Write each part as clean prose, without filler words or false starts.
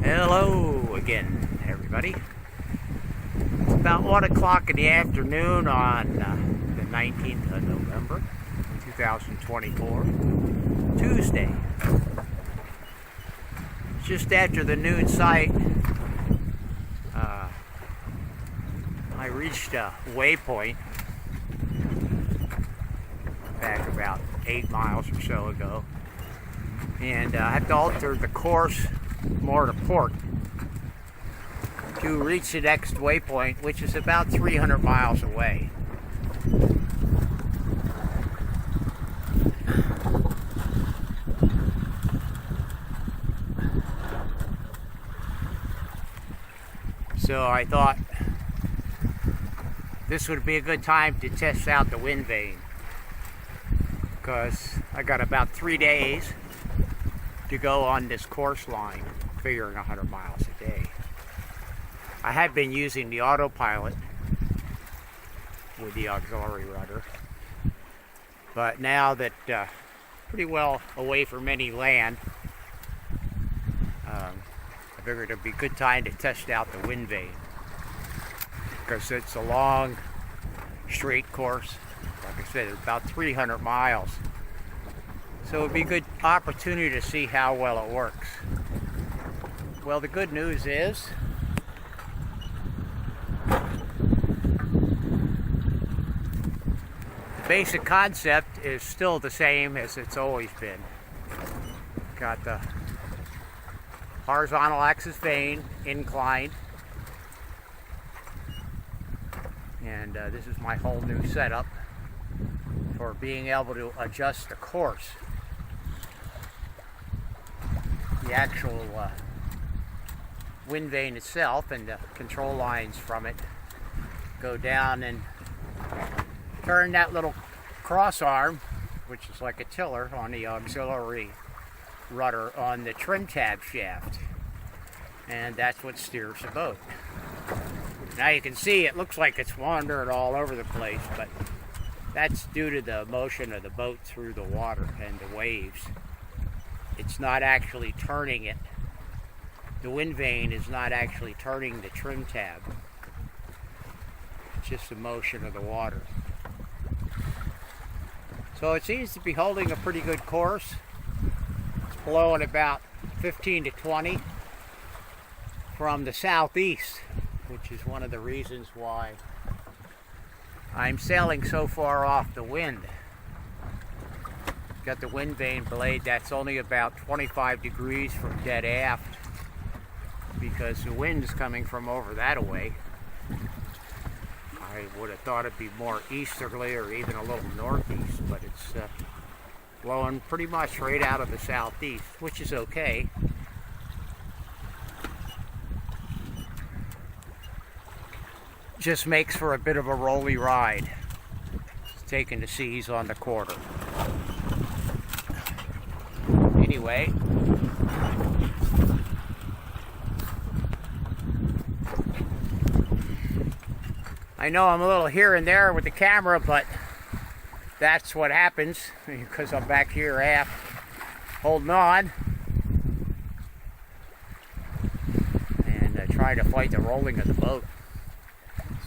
Hello again, everybody. It's about 1 o'clock in the afternoon on the 19th of November, 2024, Tuesday. Just after the noon sight, I reached a waypoint back about 8 miles or so ago, and I have to alter the course more to port to reach the next waypoint, which is about 300 miles away. So I thought this would be a good time to test out the wind vane, because I got about 3 days to go on this course line, figuring 100 miles a day. I had been using the autopilot with the auxiliary rudder, but now that pretty well away from any land, I figured it'd be a good time to test out the wind vane, because it's a long straight course. Like I said, it's about 300 miles. So it would be a good opportunity to see how well it works. Well, the good news is the basic concept is still the same as it's always been. Got the horizontal axis vane inclined, and this is my whole new setup for being able to adjust the course. The actual wind vane itself and the control lines from it go down and turn that little cross arm, which is like a tiller on the auxiliary rudder, on the trim tab shaft, and that's what steers the boat. Now you can see it looks like it's wandering all over the place, but that's due to the motion of the boat through the water and the waves. It's not actually turning it. The wind vane is not actually turning the trim tab. It's just the motion of the water. So it seems to be holding a pretty good course. It's blowing about 15 to 20 from the southeast, which is one of the reasons why I'm sailing so far off the wind. Got the wind vane blade that's only about 25 degrees from dead aft, because the wind is coming from over that way. I would have thought it'd be more easterly or even a little northeast, but it's blowing pretty much right out of the southeast, which is okay. Just makes for a bit of a rolly ride. It's taking the seas on the quarter. Anyway, I know I'm a little here and there with the camera, but that's what happens because I'm back here aft holding on and trying to fight the rolling of the boat.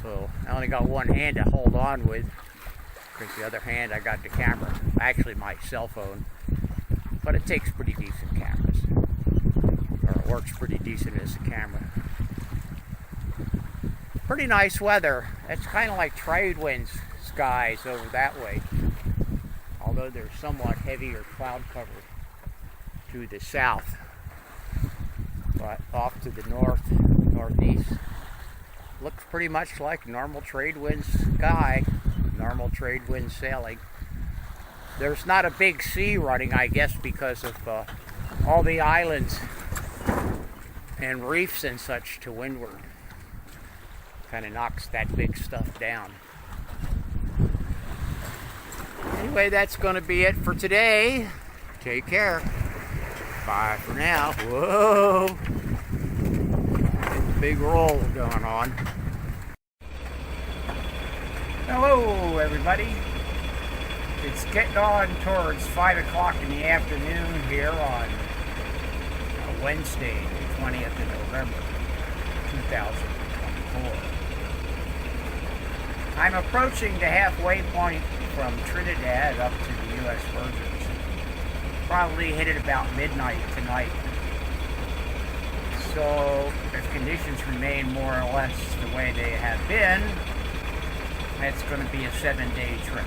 So I only got one hand to hold on with, because the other hand I got the camera, actually my cell phone, but it takes pretty decent cameras, or it works pretty decent as a camera. Pretty nice weather. It's kind of like trade winds skies over that way, although there's somewhat heavier cloud cover to the south, but off to the northeast looks pretty much like normal trade wind sky, normal trade wind sailing. There's not a big sea running, I guess, because of all the islands and reefs and such to windward. Kind of knocks that big stuff down. Anyway, that's going to be it for today. Take care. Bye for now. Whoa! Big roll going on. Hello, everybody. It's getting on towards 5 o'clock in the afternoon here on Wednesday, 20th of November, 2024. I'm approaching the halfway point from Trinidad up to the U.S. Virgins. Probably hit it about midnight tonight. So, if conditions remain more or less the way they have been, it's going to be a 7-day trip.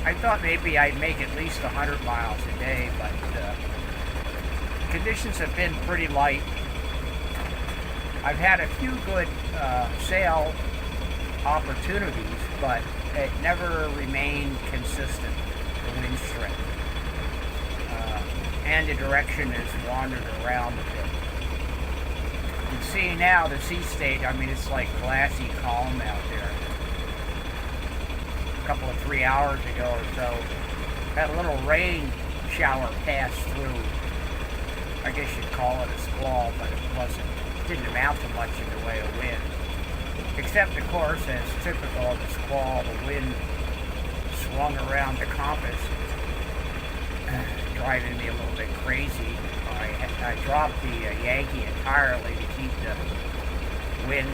I thought maybe I'd make at least 100 miles a day, but conditions have been pretty light. I've had a few good sail opportunities, but it never remained consistent, the wind strength. And the direction has wandered around a bit. You can see now the sea state, I mean, it's like glassy calm out there. A couple of 3 hours ago or so, had a little rain shower pass through. I guess you'd call it a squall, but it didn't amount to much in the way of wind. Except, of course, as typical of the squall, the wind swung around the compass, driving me a little bit crazy. I dropped the Yankee entirely to keep the wind,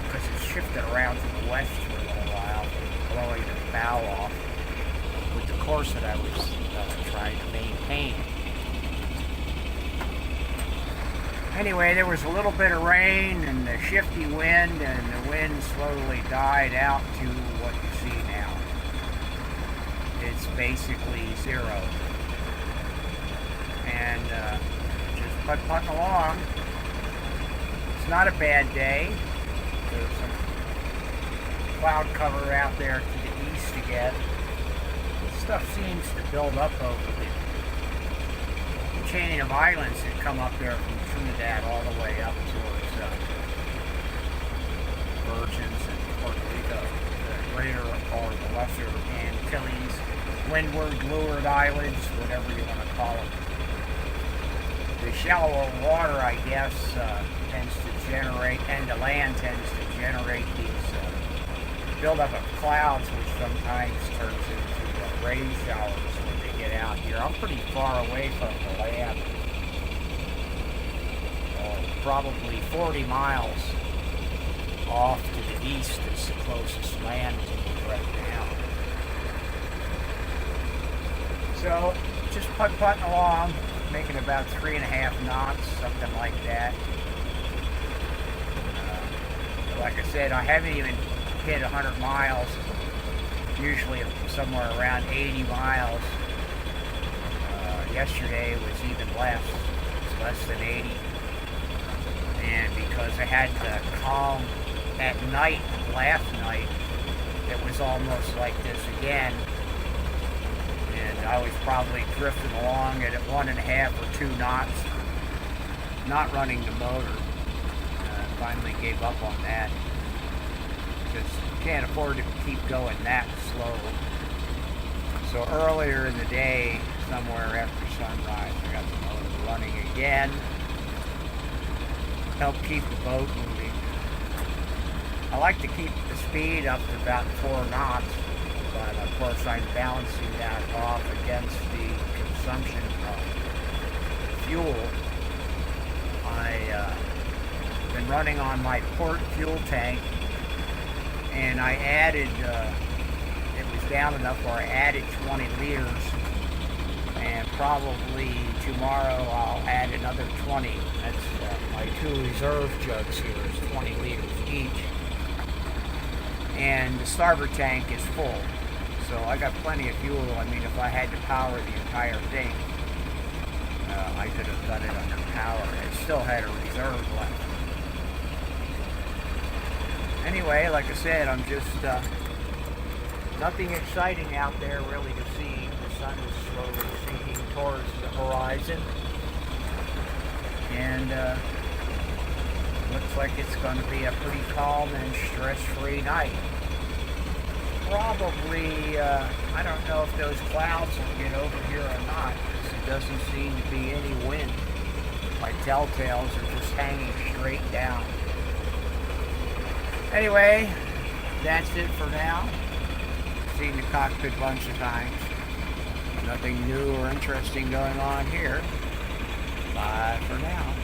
because it shifted around to the west for a little while, blowing the bow off with the course that I was trying to maintain. Anyway, there was a little bit of rain and a shifty wind, and the wind slowly died out to what you see now. It's basically zero. And just putt-putting along. It's not a bad day. There's some cloud cover out there to the east again. This stuff seems to build up over the chain of islands that come up there from Trinidad all the way up towards Virgins and Puerto Rico, the greater or the lesser Antilles, Windward, Leeward Islands, whatever you want to call them. The shallower water, I guess, tends to generate, and the land tends to generate these buildup of clouds, which sometimes turns into rain showers when they get out here. I'm pretty far away from the land, probably 40 miles off to the east is the closest land to me right now. So, just putt-putting along, making about 3.5 knots, something like that. Like I said, I haven't even hit 100 miles, usually somewhere around 80 miles. Yesterday was even less, it's less than 80. And because I had the calm at night, last night, it was almost like this again. And I was probably drifting along at 1.5 or 2 knots, not running the motor. Finally gave up on that. Just can't afford to keep going that slow. So earlier in the day, somewhere after sunrise, I got the motor running again. Help keep the boat moving. I like to keep the speed up to about 4 knots, but of course I'm balancing that off against the consumption of fuel. I've been running on my port fuel tank, and I added, it was down enough where I added 20 liters, and probably tomorrow I'll add another 20. That's my 2 reserve jugs here is 20 liters each. And the starboard tank is full, so I got plenty of fuel. I mean, if I had to power the entire thing, I could have done it under power. It still had a reserve left. Anyway, like I said, I'm just nothing exciting out there really to see. The sun is slowly sinking towards the horizon, and looks like it's going to be a pretty calm and stress-free night. Probably, I don't know if those clouds will get over here or not, because there doesn't seem to be any wind. My telltales are just hanging straight down. Anyway, that's it for now. Seen the cockpit a bunch of times. Nothing new or interesting going on here. Bye for now.